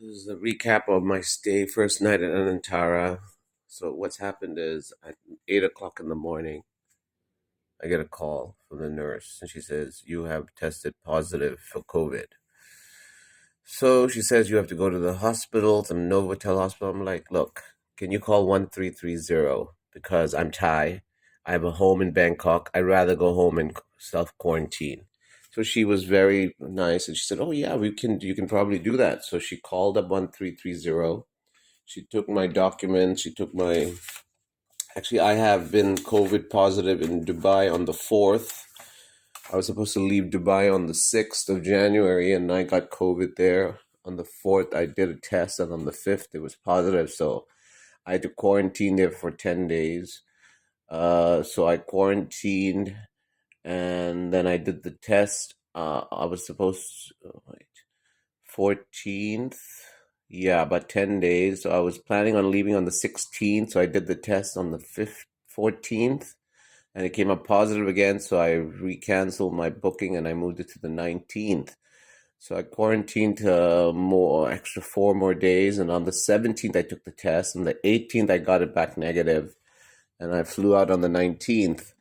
This is a recap of my stay, first night at Anantara. So what's happened is at 8 o'clock in the morning, I get a call from the nurse, and she says you have tested positive for COVID. So she says you have to go to the hospital, some novotel hospital. I'm like, look, can you call 1330 because I'm Thai. I have a home in Bangkok. I'd rather go home and self quarantine. So she was very nice, and she said, "Oh yeah, we can. You can probably do that." So she called up 1330. She took my documents. She took my. Actually, I have been COVID positive in Dubai on the 4th. I was supposed to leave Dubai on the 6th of January, and I got COVID there. On the 4th, I did a test, and on the 5th, it was positive. So I had to quarantine there for 10 days. So I quarantined, and then I did the test. I was supposed to, wait, 14th. Yeah, about 10 days. So I was planning on leaving on the 16th. So I did the test on the 5th, 14th, and it came up positive again. So I recanceled my booking and I moved it to the 19th. So I quarantined more extra 4 more days. And on the 17th, I took the test. On the 18th, I got it back negative, and I flew out on the 19th.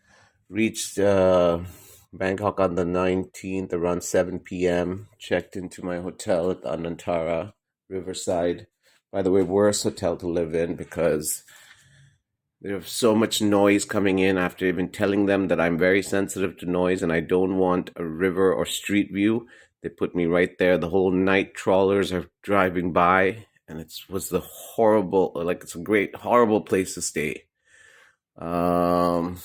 Reached Bangkok on the 19th around 7 p.m. Checked into my hotel at the Anantara, Riverside. By the way, worst hotel to live in because there's so much noise coming in after even telling them that I'm very sensitive to noise and I don't want a river or street view. They put me right there. The whole night trawlers are driving by, and it was the horrible, like it's a great, horrible place to stay. Um,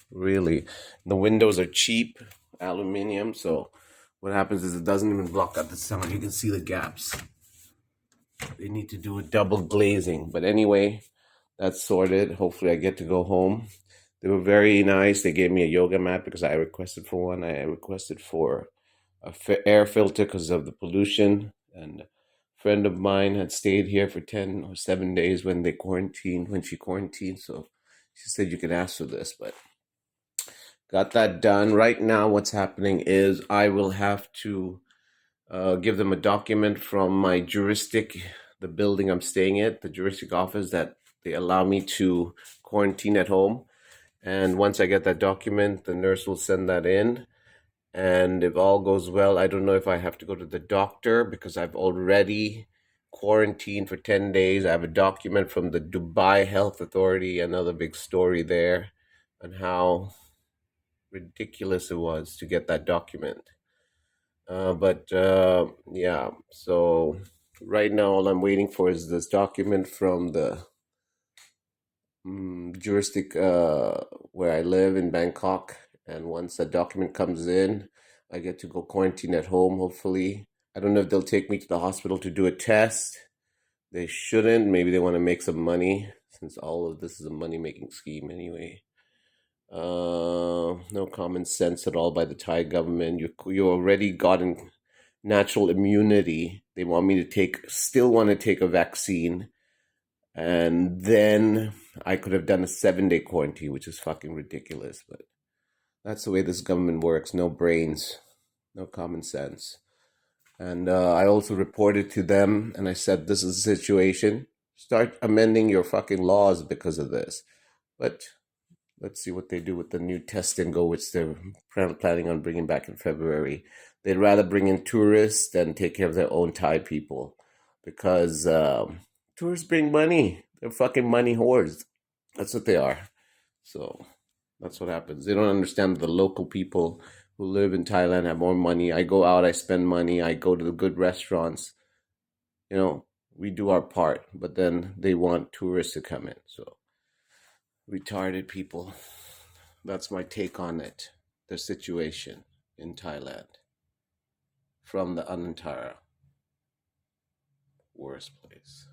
Really, the windows are cheap, aluminum. So what happens is it doesn't even block out the sun. You can see the gaps. They need to do a double glazing. But anyway, that's sorted. Hopefully, I get to go home. They were very nice. They gave me a yoga mat because I requested for one. I requested for a air filter because of the pollution. And a friend of mine had stayed here for 10 or 7 days when they quarantined, when she quarantined. So she said you can ask for this, but got that done. Right now, what's happening is I will have to give them a document from my juristic, the building I'm staying at, the juristic office, that they allow me to quarantine at home. And once I get that document, the nurse will send that in. And if all goes well, I don't know if I have to go to the doctor because I've already quarantined for 10 days. I have a document from the Dubai Health Authority, another big story there, on how ridiculous it was to get that document. But yeah, so right now all I'm waiting for is this document from the juristic where I live in Bangkok. And once that document comes in, I get to go quarantine at home, hopefully. I don't know if they'll take me to the hospital to do a test. They shouldn't. Maybe they want to make some money since all of this is a money making scheme anyway. No common sense at all by the Thai government. You already gotten natural immunity. They want me to still want to take a vaccine, and then I could have done a 7 day quarantine, which is fucking ridiculous. But that's the way this government works. No brains, no common sense. And I also reported to them, and I said, "This is the situation. Start amending your fucking laws because of this." But let's see what they do with the new test and go, which they're planning on bringing back in February. They'd rather bring in tourists than take care of their own Thai people because tourists bring money. They're fucking money whores. That's what they are. So that's what happens. They don't understand that the local people who live in Thailand have more money. I go out, I spend money, I go to the good restaurants. We do our part, but then they want tourists to come in. So retarded people. That's my take on it. The situation in Thailand from the Anantara. Worst place.